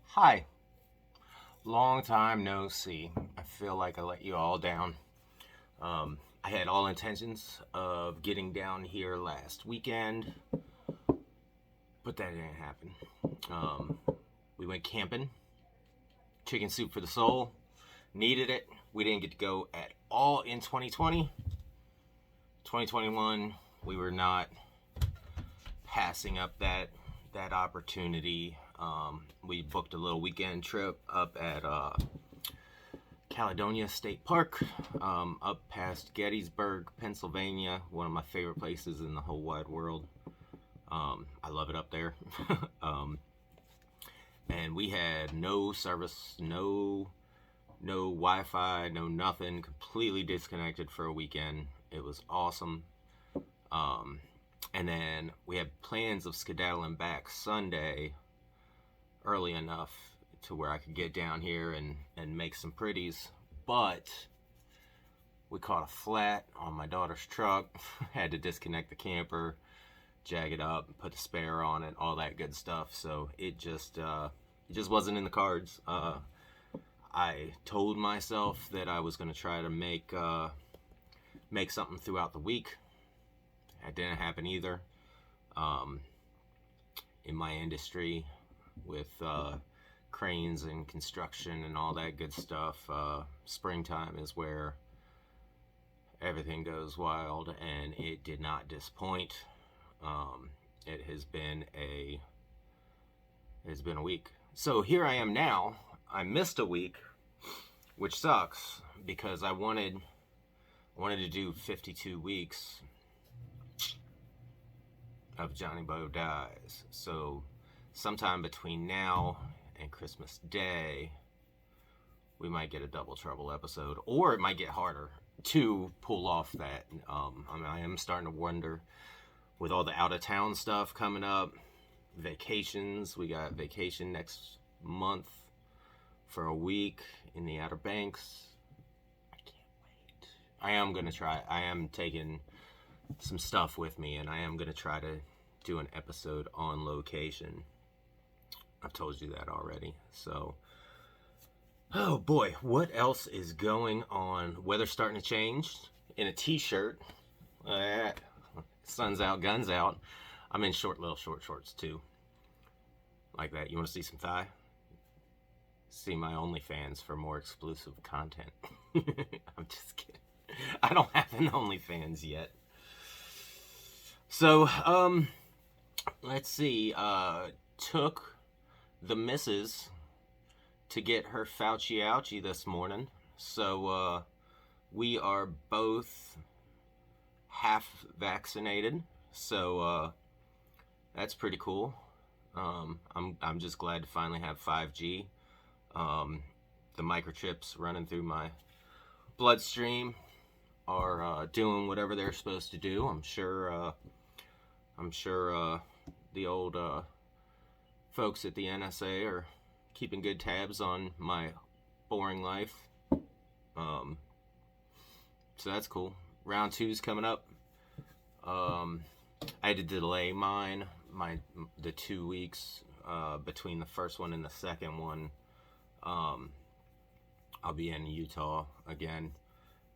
Hi, long time no see. I feel like I let you all down. I had all intentions of getting down here last weekend, but that didn't happen. Um, we went camping, chicken soup for the soul, needed it. We didn't get to go at all in 2020. 2021, we were not passing up that opportunity. We booked a little weekend trip up at Caledonia State Park, up past Gettysburg, Pennsylvania, one of my favorite places in the whole wide world. I love it up there. um, and we had no service, no Wi-Fi, no nothing, completely disconnected for a weekend. It was awesome. Um, and then we had plans of skedaddling back Sunday early enough to where I could get down here and make some pretties. But we caught a flat on my daughter's truck. Had to disconnect the camper, jag it up, put the spare on it, all that good stuff. So it just wasn't in the cards. I told myself that I was going to try to make something throughout the week. That didn't happen either. In my industry, with cranes and construction and all that good stuff, springtime is where everything goes wild, and it did not disappoint. It has been a week. So here I am now. I missed a week, which sucks because I wanted to do 52 weeks of Johnny Boh Dyes. So sometime between now and Christmas Day, we might get a double trouble episode, or it might get harder to pull off that. I am starting to wonder, with all the out of town stuff coming up, vacations. We got vacation next month for a week in the Outer Banks. I can't wait. I am gonna try. I am taking some stuff with me, and I am gonna try to do an episode on location. I've told you that already. So, oh boy, what else is going on? Weather's starting to change. In a t-shirt. Sun's out, guns out. I'm in little short shorts too. Like that. You want to see some thigh? See my OnlyFans for more exclusive content. I'm just kidding. I don't have an OnlyFans yet. So, let's see. Took the missus to get her Fauci ouchie this morning. So, we are both half vaccinated. So, that's pretty cool. I'm just glad to finally have 5G. The microchips running through my bloodstream are doing whatever they're supposed to do. I'm sure the old folks at the NSA are keeping good tabs on my boring life. So that's cool. Round 2's coming up. I had to delay the 2 weeks between the first one and the second one. I'll be in Utah again,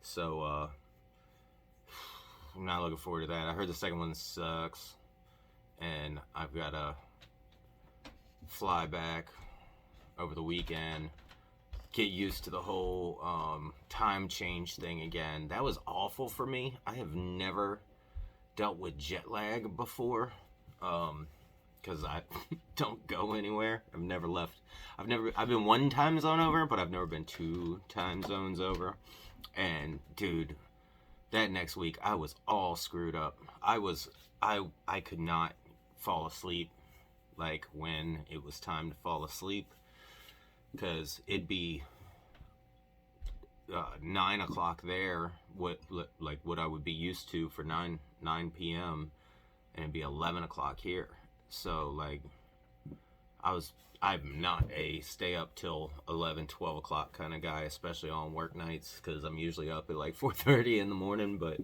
so I'm not looking forward to that. I heard the second one sucks, and I've got to fly back over the weekend, get used to the whole time change thing again. That was awful for me. I have never dealt with jet lag before, because I don't go anywhere. I've never left. I've been one time zone over, but I've never been 2 time zones over. And dude, that next week I was all screwed up. I could not fall asleep like when it was time to fall asleep, because it'd be 9 o'clock there, what I would be used to for 9 p.m. and it'd be 11 o'clock here. So like I'm not a stay up till 11, 12 o'clock kind of guy, especially on work nights, because I'm usually up at like 4:30 in the morning. But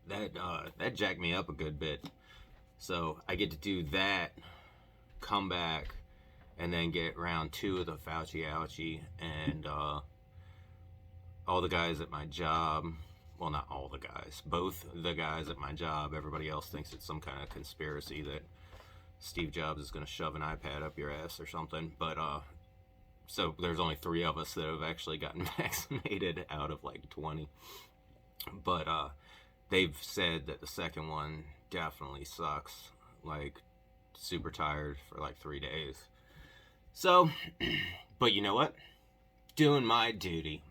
that jacked me up a good bit. So I get to do that, come back, and then get round 2 of the Fauci Ouchie, and all the guys at my job. Well, not all the guys. Both the guys at my job. Everybody else thinks it's some kind of conspiracy that Steve Jobs is going to shove an iPad up your ass or something. But so there's only 3 of us that have actually gotten vaccinated out of like 20. But they've said that the second one definitely sucks. Like, super tired for like 3 days. So, but you know what? Doing my duty.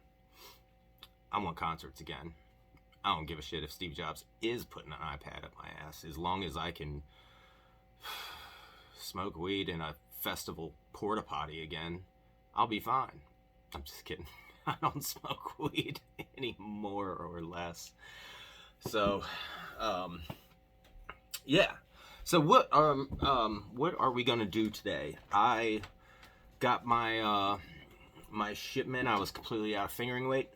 I want concerts again. I don't give a shit if Steve Jobs is putting an iPad up my ass. As long as I can smoke weed in a festival porta potty again, I'll be fine. I'm just kidding. I don't smoke weed any more or less. So, yeah. So what are we gonna do today? I got my my shipment. I was completely out of fingering weight.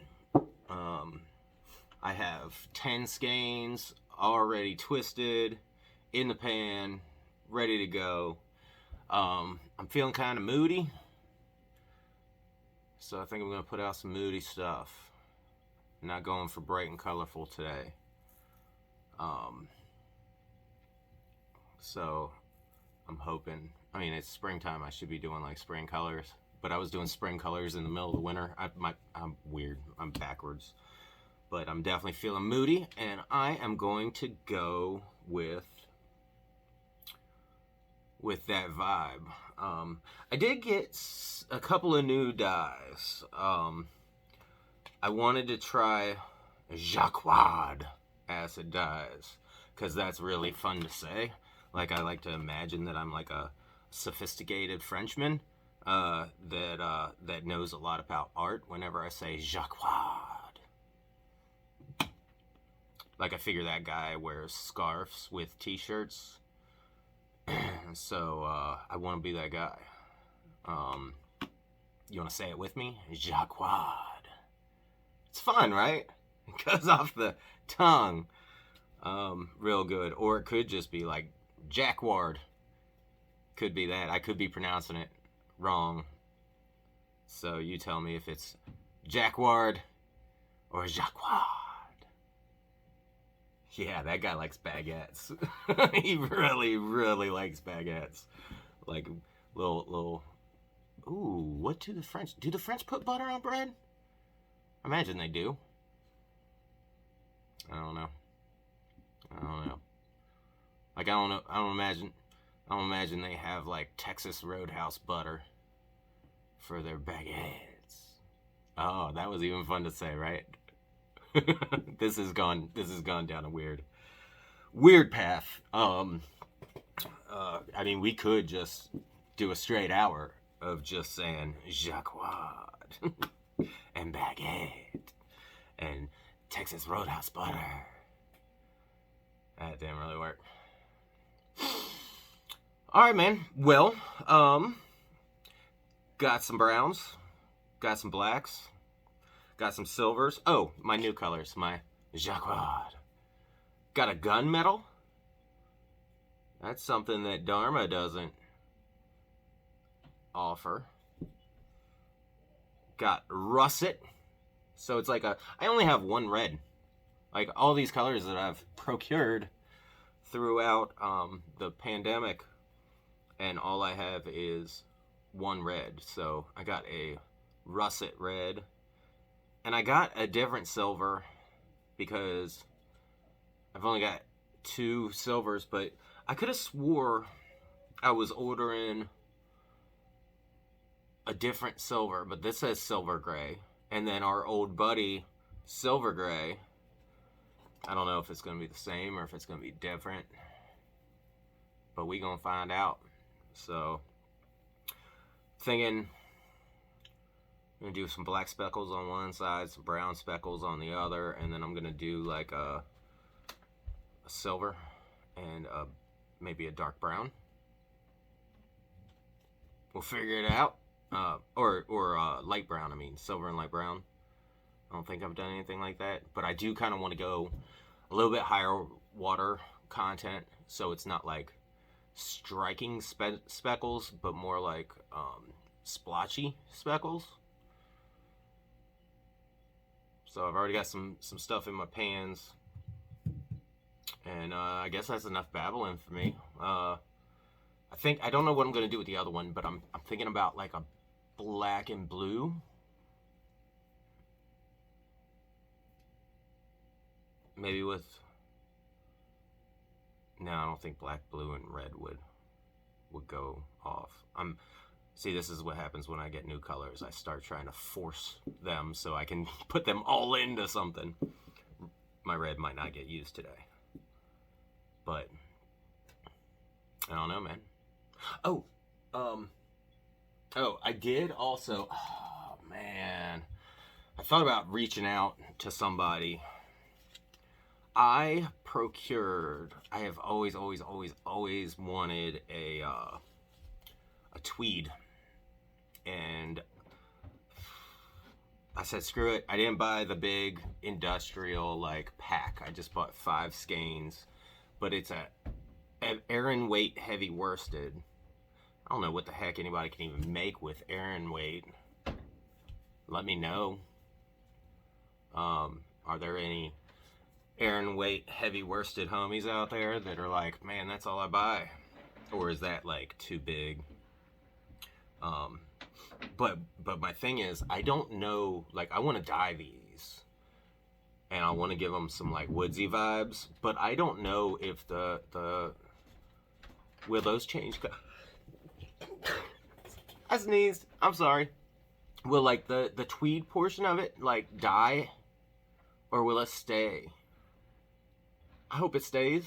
I have 10 skeins already twisted in the pan, ready to go. I'm feeling kind of moody, so I think I'm gonna put out some moody stuff. Not going for bright and colorful today. So I'm hoping, I mean, it's springtime, I should be doing like spring colors, but I was doing spring colors in the middle of the winter. I'm weird, I'm backwards, but I'm definitely feeling moody, and I am going to go with that vibe. I did get a couple of new dyes. I wanted to try Jacquard acid dyes, because that's really fun to say. Like, I like to imagine that I'm like a sophisticated Frenchman that knows a lot about art whenever I say Jacquard. Like, I figure that guy wears scarves with t-shirts. So I want to be that guy. You want to say it with me? Jacquard. It's fun, right? It goes off the tongue real good. Or it could just be like Jacquard. Could be that. I could be pronouncing it wrong. So you tell me if it's Jacquard or Jacquard. Yeah, that guy likes baguettes. He really, really likes baguettes. Like little. Ooh, what do the French? Do the French put butter on bread? Imagine they do. I don't know. Like, I don't imagine they have like Texas Roadhouse butter for their baguettes. Oh, that was even fun to say, right? This has gone down a weird path. I mean, we could just do a straight hour of just saying Jacquard and baguette and Texas Roadhouse butter. That didn't really work. Alright, man. Well, got some browns, got some blacks, got some silvers. Oh, my new colors, my Jacquard. Got a gunmetal. That's something that Dharma doesn't offer. Got russet. So it's like I only have one red. Like, all these colors that I've procured throughout the pandemic, and all I have is one red. So I got a russet red, and I got a different silver because I've only got 2 silvers, but I could have swore I was ordering a different silver, but this says silver gray, and then our old buddy silver gray. I don't know if it's going to be the same or if it's going to be different, but we going to find out. So, thinking I'm going to do some black speckles on one side, some brown speckles on the other, and then I'm going to do like a silver and maybe a dark brown. we'll figure it out. Or light brown, I mean, silver and light brown. I don't think I've done anything like that, but I do kind of want to go a little bit higher water content, so it's not like striking speckles, but more like splotchy speckles. So I've already got some stuff in my pans, and I guess that's enough babbling for me. I don't know what I'm gonna do with the other one, but I'm thinking about like a black and blue. Maybe with... No, I don't think black, blue, and red would go off. See, this is what happens when I get new colors. I start trying to force them so I can put them all into something. My red might not get used today. But I don't know, man. I did also... Oh, man. I thought about reaching out to somebody. I have always wanted a tweed, and I said screw it. I didn't buy the big industrial like pack. I just bought 5 skeins, but it's an Aran weight heavy worsted. I don't know what the heck anybody can even make with Aran weight. Let me know. Are there any Aran weight heavy worsted homies out there that are like, man, that's all I buy? Or is that like too big? But my thing is, I don't know, like I want to dye these and I want to give them some like woodsy vibes, but I don't know if the will those change? I sneezed, I'm sorry. Will like the tweed portion of it like dye, or will it stay? I hope it stays,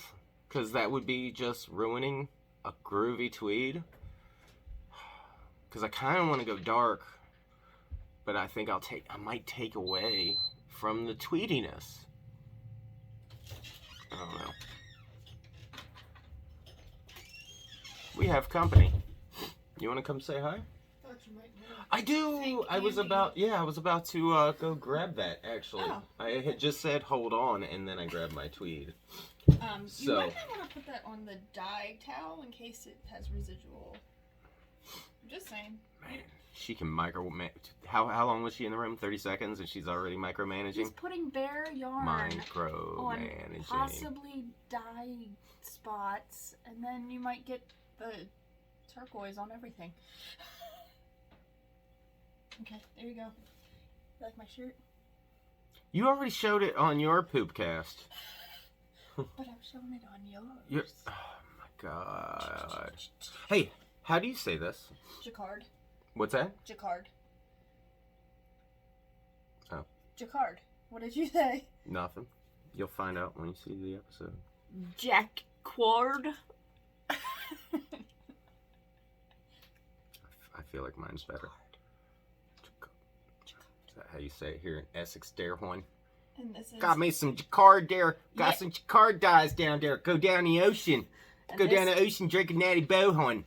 because that would be just ruining a groovy tweed. Because I kind of want to go dark, but I think I might take away from the tweediness. I don't know. We have company. You want to come say hi? I do. I was about to go grab that, actually. Oh. I had just said hold on, and then I grabbed my tweed. You might want to put that on the dye towel in case it has residual. I'm just saying. Man, she can micromanage. How long was she in the room? 30 seconds, and she's already micromanaging? She's putting bare yarn micromanaging on possibly dye spots, and then you might get the turquoise on everything. Okay, there you go. You like my shirt? You already showed it on your poopcast. But I'm showing it on yours. Oh my god. Hey, how do you say this? Jacquard. What's that? Jacquard. Oh. Jacquard. What did you say? Nothing. You'll find out when you see the episode. Jacquard. I feel like mine's better. Is that how you say it here in Essex, Darehorn? And this is... Got me some Jacquard there. Got some Jacquard dyes down there. Go down the ocean. Go down the ocean, drink a natty Bohorn.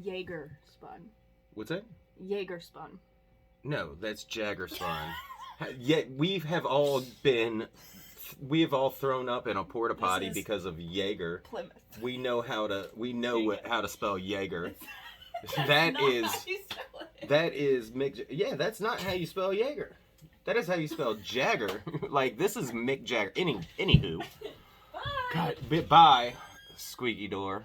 Jaeger spun. What's that? Jaeger spun. No, that's Jagger spun. Yet we have all thrown up in a porta potty because of Jaeger. Plymouth. We know how to spell Jaeger. That is Mick. Yeah, that's not how you spell Jaeger. That is how you spell Jagger. Like, this is Mick Jagger. Anywho. Bye. God, bye. Squeaky door.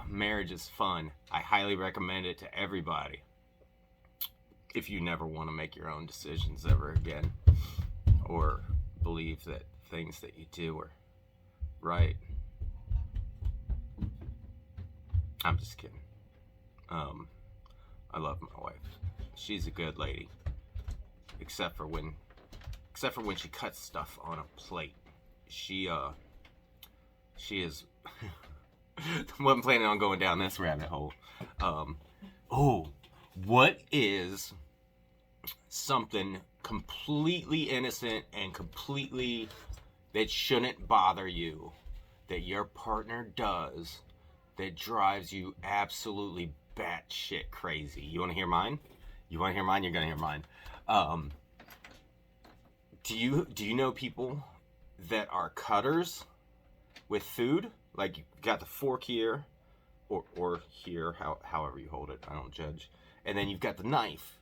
Marriage is fun. I highly recommend it to everybody. If you never want to make your own decisions ever again, or believe that things that you do are right. I'm just kidding. I love my wife. She's a good lady. Except for when she cuts stuff on a plate. She is wasn't planning on going down this rabbit hole. What is something completely innocent and completely that shouldn't bother you that your partner does that drives you absolutely batshit crazy. You want to hear mine? You want to hear mine? You're gonna hear mine. Do you know people that are cutters with food? Like, you got the fork here, or here, however you hold it. I don't judge. And then you've got the knife,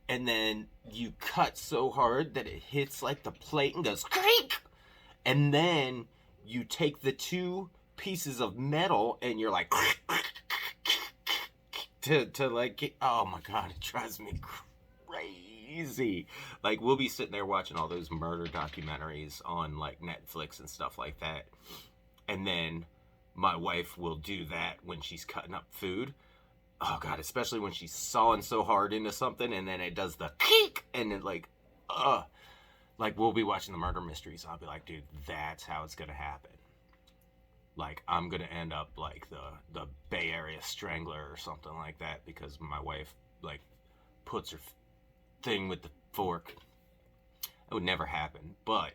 and then you cut so hard that it hits like the plate and goes creak. And then you take the two pieces of metal and you're like to like get, oh my god, it drives me crazy. Like, we'll be sitting there watching all those murder documentaries on like Netflix and stuff like that, and then my wife will do that when she's cutting up food. Oh god, especially when she's sawing so hard into something and then it does the kick and it like we'll be watching the murder mysteries. I'll be like, dude, that's how it's gonna happen. Like, I'm gonna end up like the Bay Area Strangler or something like that because my wife like puts her thing with the fork. It would never happen. But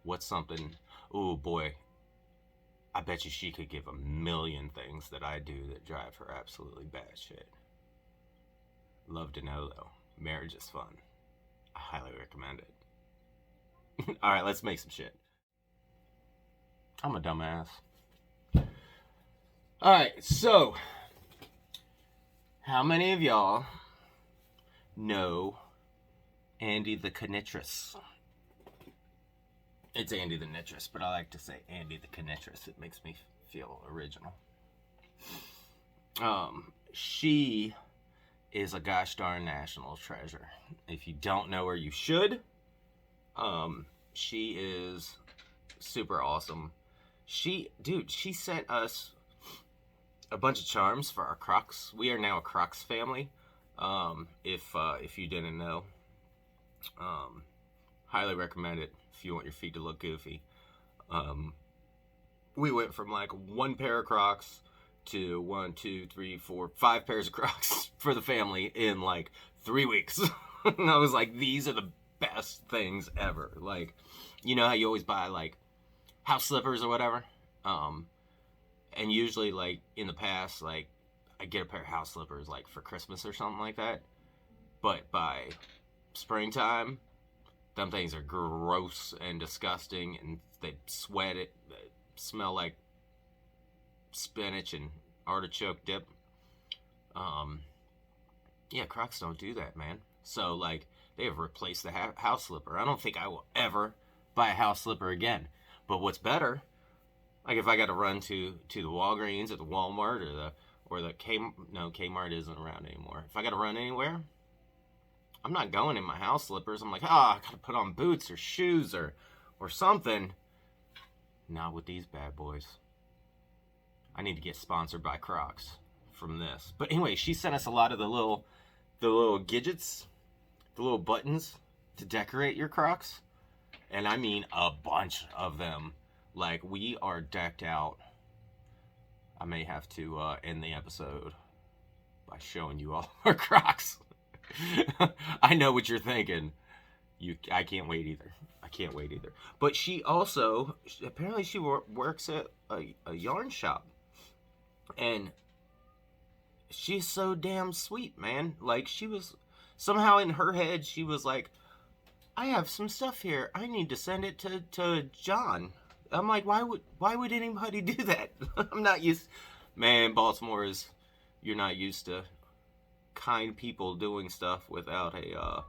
what's something? Oh boy, I bet you she could give a million things that I do that drive her absolutely batshit. Love to know though. Marriage is fun. I highly recommend it. All right, let's make some shit. I'm a dumbass. All right, so how many of y'all know Andy the Knitress? It's Andy the Knitress, but I like to say Andy the Knitress. It makes me feel original. She is a gosh darn national treasure. If you don't know her, you should. She is super awesome. She sent us a bunch of charms for our Crocs. We are now a Crocs family. If you didn't know, highly recommend it if you want your feet to look goofy. We went from like one pair of Crocs to 1, 2, 3, 4, 5 pairs of Crocs for the family in like 3 weeks. And I was like, these are the best things ever. Like, you know how you always buy like house slippers or whatever? And usually like in the past, like I get a pair of house slippers like for Christmas or something like that. But by springtime, them things are gross and disgusting and they sweat it. They smell like spinach and artichoke dip. Yeah, Crocs don't do that, man. So like they have replaced the house slipper. I don't think I will ever buy a house slipper again. But what's better, like if I got to run to the Walgreens or the Walmart or the Kmart isn't around anymore. If I got to run anywhere, I'm not going in my house slippers. I'm like, I got to put on boots or shoes or something. Not with these bad boys. I need to get sponsored by Crocs from this. But anyway, she sent us a lot of the little gadgets, the little buttons to decorate your Crocs. And I mean a bunch of them. Like, we are decked out. I may have to end the episode by showing you all our Crocs. I know what you're thinking. I can't wait either. I can't wait either. But she also, apparently she works at a yarn shop. And she's so damn sweet, man. Like, she was, somehow in her head, she was like, I have some stuff here. I need to send it to John. I'm like, why would anybody do that? I'm not used, man, Baltimore is, you're not used to kind people doing stuff without a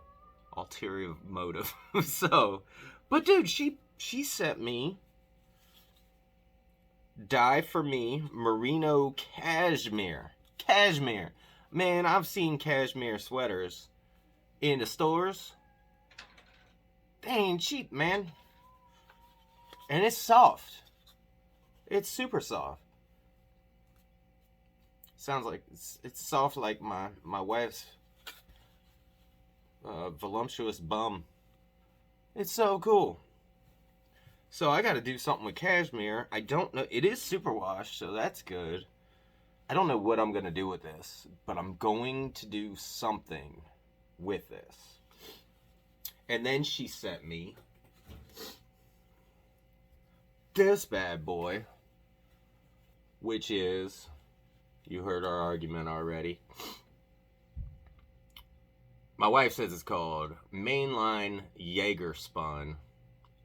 ulterior motive. So, but dude, she sent me Dye for Me merino cashmere. Man, I've seen cashmere sweaters in the stores. They ain't cheap, man. And it's soft. It's super soft. Sounds like it's soft like my wife's voluptuous bum. It's so cool. So I got to do something with cashmere. I don't know. It is superwash, so that's good. I don't know what I'm going to do with this, but I'm going to do something with this. And then she sent me this bad boy. which is, you heard our argument already. My wife says it's called mainline Jaeger spun.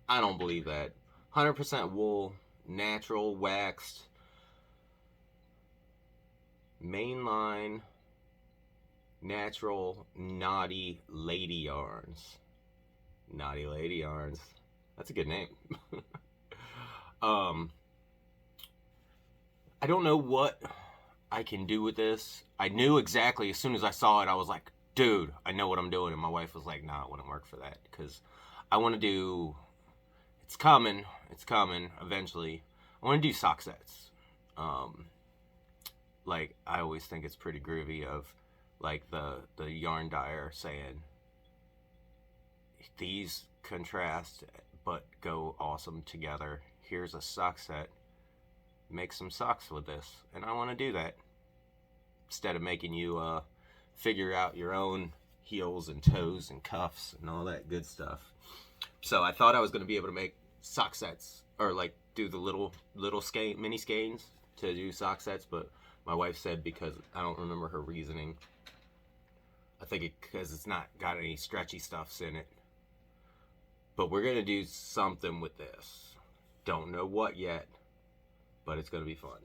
I don't believe that. 100% wool, natural, waxed, mainline, natural, naughty lady yarns. Naughty lady yarns. That's a good name. I don't know what I can do with this. I knew exactly as soon as I saw it, I was like, dude, I know what I'm doing. And my wife was like, nah, it wouldn't work for that. Because I want to do, it's coming eventually. I want to do sock sets. Like, I always think it's pretty groovy of, like, the yarn dyer saying, these contrast but go awesome together. Here's a sock set. Make some socks with this. And I want to do that. Instead of making you figure out your own heels and toes and cuffs and all that good stuff. So I thought I was going to be able to make sock sets, or like do the little mini skeins to do sock sets, but my wife said, because I don't remember her reasoning, I think because it's not got any stretchy stuffs in it. But we're going to do something with this. Don't know what yet, but it's going to be fun.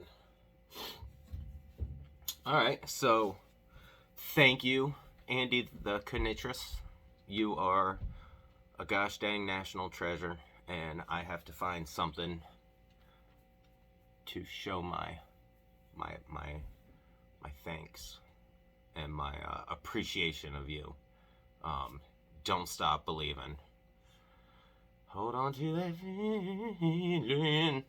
Alright, so thank you, Andy the Knitress. You are a gosh dang national treasure, and I have to find something to show my thanks and my appreciation of you. Don't stop believing. Hold on to that feeling.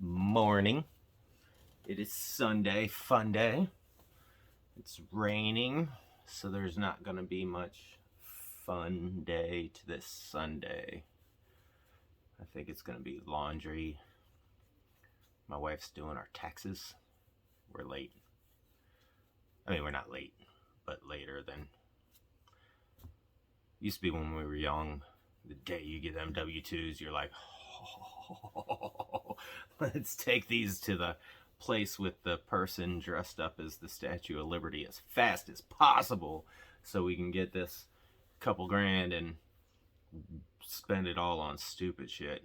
Morning. It is Sunday, fun day. It's raining, so there's not going to be much fun day to this Sunday. I think it's gonna be laundry. My wife's doing our taxes. We're late. I mean, we're not late, but later than used to be when we were young. The day you get them W-2s, you're like, oh, let's take these to the place with the person dressed up as the Statue of Liberty as fast as possible so we can get this couple grand and spend it all on stupid shit.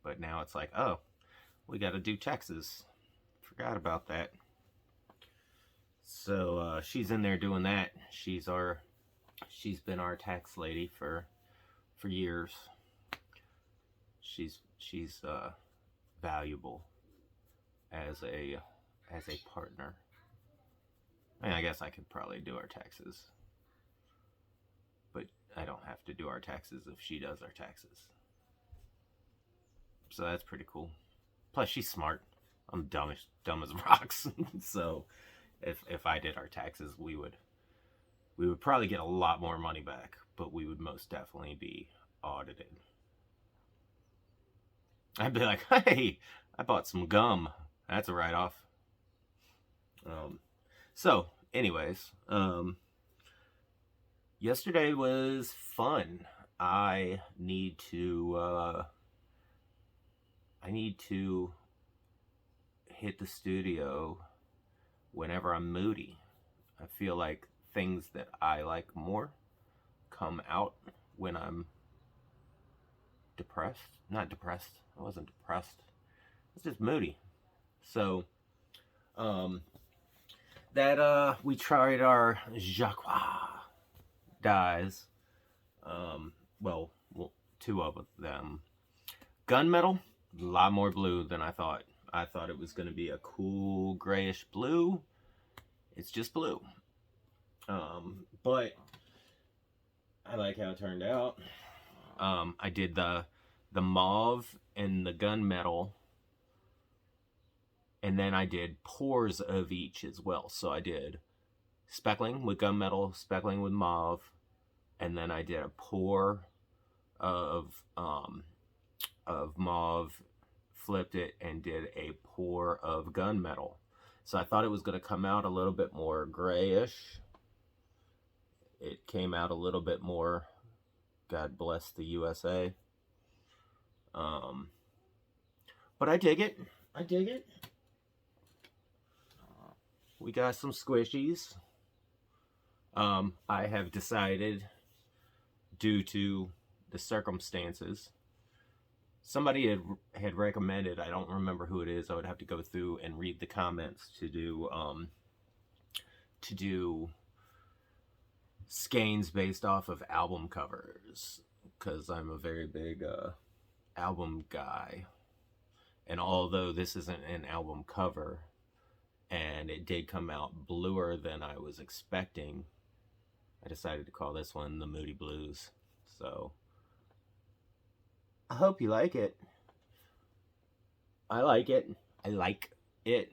But now it's like, oh, we got to do taxes. Forgot about that. So she's in there doing that. She's been our tax lady for years. She's valuable as a partner. I mean, I guess I could probably do our taxes, but I don't have to do our taxes if she does our taxes. So that's pretty cool. Plus, she's smart. I'm dumb as rocks. So if I did our taxes, we would probably get a lot more money back, but we would most definitely be audited. I'd be like, hey, I bought some gum. That's a write-off. So, anyways, yesterday was fun. I need to hit the studio whenever I'm moody. I feel like things that I like more come out when I'm depressed. Not depressed. I wasn't depressed. It's just moody. So, we tried our Boh Dyes. Well, two of them. Gunmetal, a lot more blue than I thought. I thought it was going to be a cool grayish blue. It's just blue. But I like how it turned out. I did the mauve and the gunmetal, and then I did pours of each as well. So I did speckling with gunmetal, speckling with mauve, and then I did a pour of mauve, flipped it, and did a pour of gunmetal. So I thought it was going to come out a little bit more grayish. It came out a little bit more, God bless the USA. But I dig it. I dig it. We got some squishies. I have decided, due to the circumstances, somebody had recommended, I don't remember who it is, I would have to go through and read the comments to do skeins based off of album covers, because I'm a very big album guy. And although this isn't an album cover, and it did come out bluer than I was expecting, I decided to call this one the Moody Blues. So I hope you like it. I like it. I like it.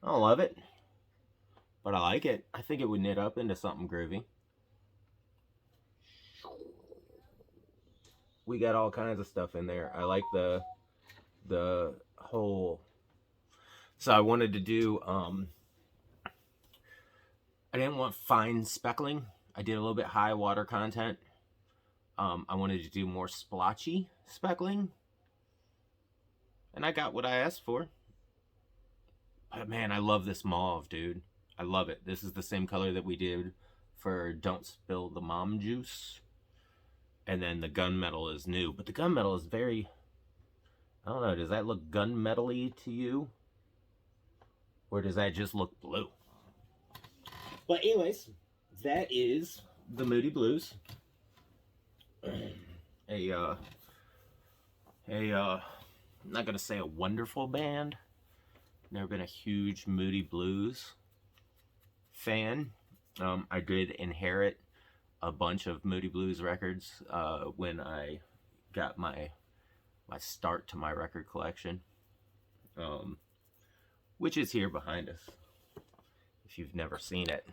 I don't love it, but I like it. I think it would knit up into something groovy. We got all kinds of stuff in there. I like the whole. So I wanted to do. I didn't want fine speckling. I did a little bit high water content. I wanted to do more splotchy speckling, and I got what I asked for. But man, I love this mauve, dude. I love it. This is the same color that we did for Don't Spill the Mom Juice. And then the gunmetal is new. But the gunmetal is very, I don't know, does that look gunmetal-y to you? Or does that just look blue? But anyways, that is the Moody Blues. I'm not going to say a wonderful band. Never been a huge Moody Blues fan. I did inherit a bunch of Moody Blues records when I got my start to my record collection, which is here behind us. If you've never seen it,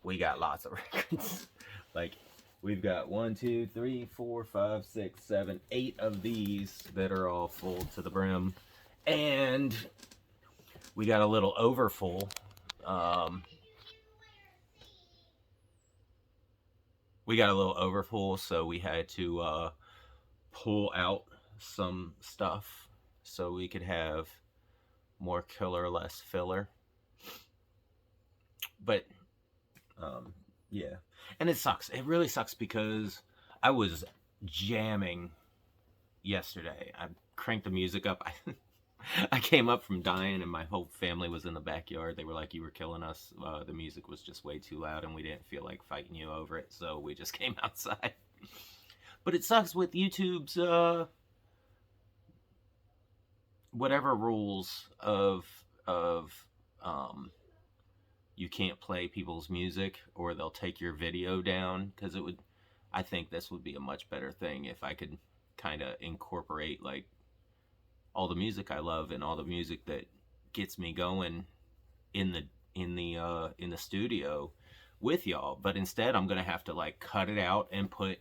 we got lots of records. Like, we've got 1, 2, 3, 4, 5, 6, 7, 8 of these that are all full to the brim. And we got a little overfull. We got a little overfull, so we had to pull out some stuff so we could have more killer, less filler. But yeah, and it sucks. It really sucks because I was jamming yesterday. I cranked the music up. I came up from dying, and my whole family was in the backyard. They were like, "You were killing us." The music was just way too loud, and we didn't feel like fighting you over it, so we just came outside. But it sucks with YouTube's whatever rules of you can't play people's music or they'll take your video down, because I think this would be a much better thing if I could kind of incorporate like all the music I love and all the music that gets me going in the studio with y'all. But instead I'm gonna have to like cut it out and put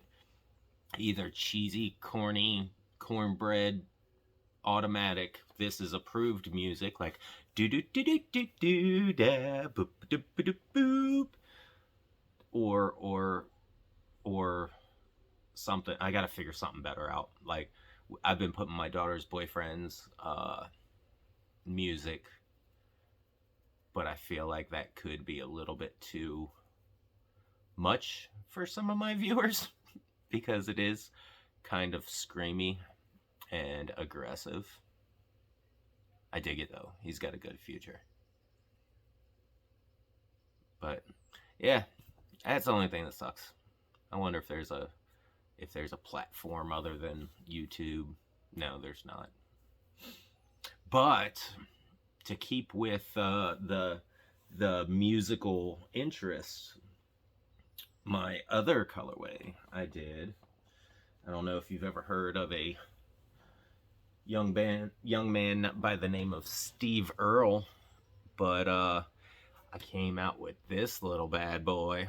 either cheesy, corny, cornbread, automatic, this is approved music, like do do do do do do da boop boop boop boop, or something. I gotta figure something better out. Like, I've been putting my daughter's boyfriend's music, but I feel like that could be a little bit too much for some of my viewers because it is kind of screamy and aggressive. I dig it though. He's got a good future. But yeah, that's the only thing that sucks. I wonder if there's a platform other than YouTube. No, there's not. But to keep with the musical interest, my other colorway I did. I don't know if you've ever heard of a young man by the name of Steve Earle, but I came out with this little bad boy,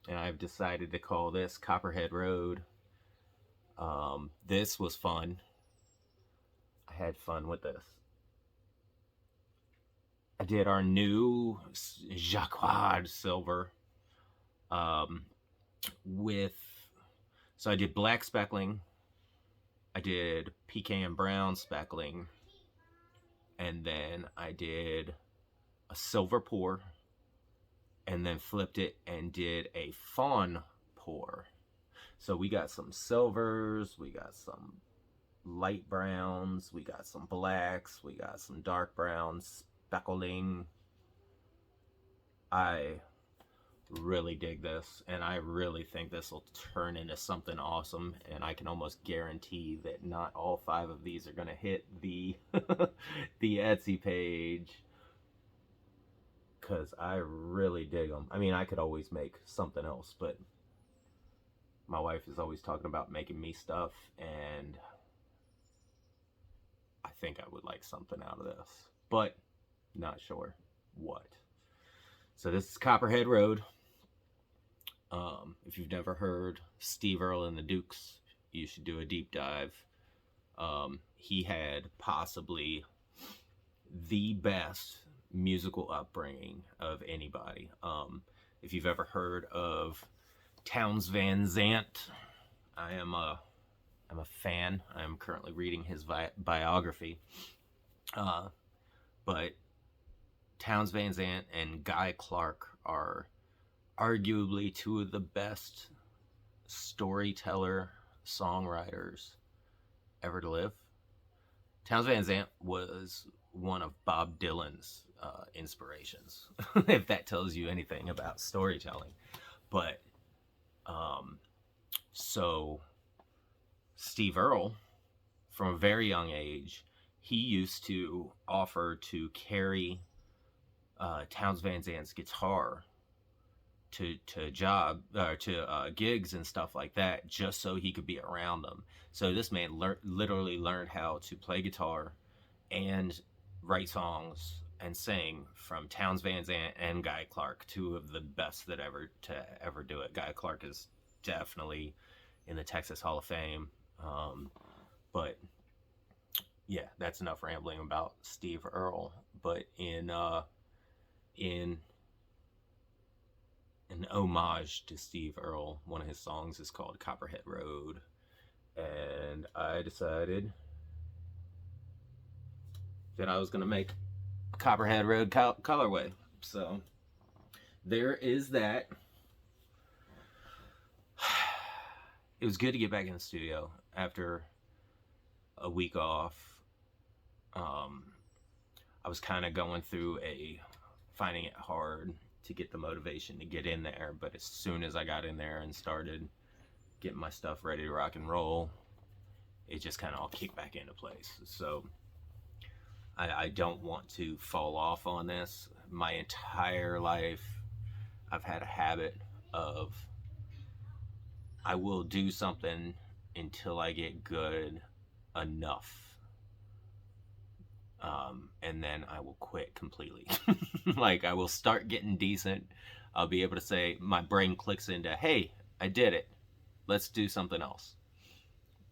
and I've decided to call this Copperhead Road. This was fun. I had fun with this. I did our new Jacquard silver so I did black speckling, I did pecan brown speckling, and then I did a silver pour, and then flipped it and did a fawn pour. So we got some silvers, we got some light browns, we got some blacks, we got some dark browns, speckling. I really dig this, and I really think this will turn into something awesome, and I can almost guarantee that not all 5 of these are going to hit the the Etsy page, because I really dig them. I mean, I could always make something else, but my wife is always talking about making me stuff, and I think I would like something out of this, but not sure what. So this is Copperhead Road. If you've never heard Steve Earle and the Dukes, you should do a deep dive. He had possibly the best musical upbringing of anybody. If you've ever heard of Townes Van Zandt, I'm a fan. I'm currently reading his biography. But Townes Van Zandt and Guy Clark are arguably 2 of the best storyteller songwriters ever to live. Townes Van Zandt was one of Bob Dylan's inspirations, if that tells you anything about storytelling. But so Steve Earle, from a very young age, he used to offer to carry Townes Van Zandt's guitar to gigs and stuff like that, just so he could be around them. So this man literally learned how to play guitar and write songs and sang from Townes Van Zandt and Guy Clark, two of the best that ever do it. Guy Clark is definitely in the Texas Hall of Fame. But yeah, that's enough rambling about Steve Earle. But in an homage to Steve Earle, one of his songs is called Copperhead Road. And I decided that I was going to make Copperhead Road colorway. So there is that. It was good to get back in the studio after a week off. I was kind of going through finding it hard to get the motivation to get in there, but as soon as I got in there and started getting my stuff ready to rock and roll, it just kind of all kicked back into place. So I don't want to fall off on this. My entire life, I've had a habit of I will do something until I get good enough. And then I will quit completely. Like, I will start getting decent. I'll be able to say, my brain clicks into, hey, I did it. Let's do something else.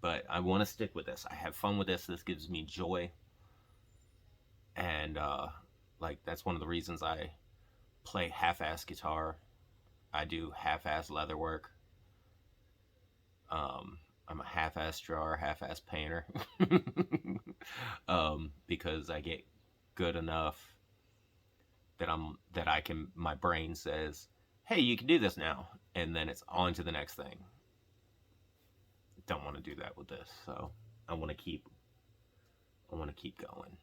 But I want to stick with this. I have fun with this. This gives me joy. And, like, that's one of the reasons I play half-ass guitar. I do half-ass leather work. I'm a half-ass drawer, half-ass painter. Because I get good enough that I can, my brain says, hey, you can do this now. And then it's on to the next thing. Don't want to do that with this. So I want to keep going.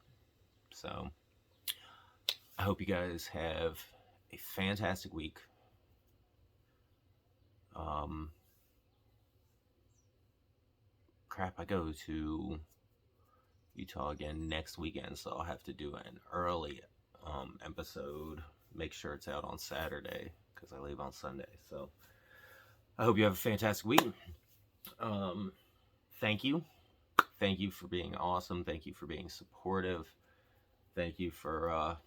So I hope you guys have a fantastic week. Crap, I go to Utah again next weekend, so I'll have to do an early episode. Make sure it's out on Saturday because I leave on Sunday. So I hope you have a fantastic week. Thank you for being awesome. Thank you for being supportive. Thank you for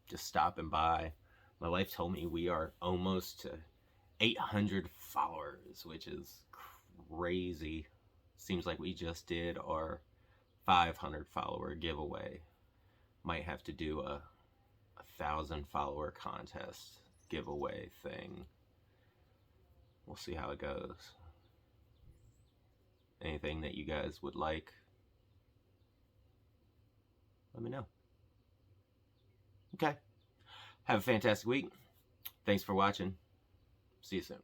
just stopping by. My wife told me we are almost to 800 followers, which is crazy. Seems like we just did our 500 follower giveaway. Might have to do a 1,000 follower contest giveaway thing. We'll see how it goes. Anything that you guys would like, let me know. Okay. Have a fantastic week. Thanks for watching. See you soon.